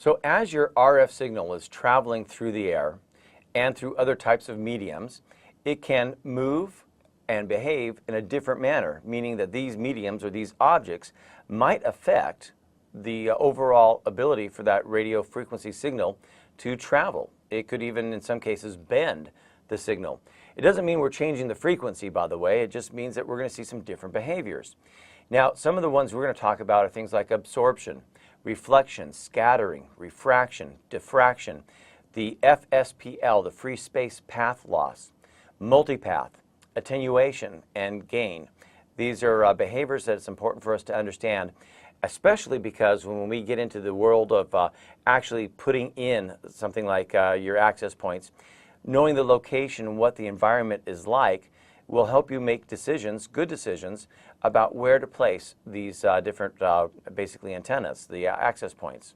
So as your RF signal is traveling through the air and through other types of mediums, it can move and behave in a different manner, meaning that these mediums or these objects might affect the overall ability for that radio frequency signal to travel. It could even, in some cases, bend the signal. It doesn't mean we're changing the frequency, by the way. It just means that we're going to see some different behaviors. Now, some of the ones we're going to talk about are things like absorption, reflection, scattering, refraction, diffraction, the FSPL, the free space path loss, multipath, attenuation, and gain. These are behaviors that it's important for us to understand, especially because when we get into the world of actually putting in something like your access points, knowing the location and what the environment is like will help you make decisions, good decisions, about where to place these different basically antennas, the access points.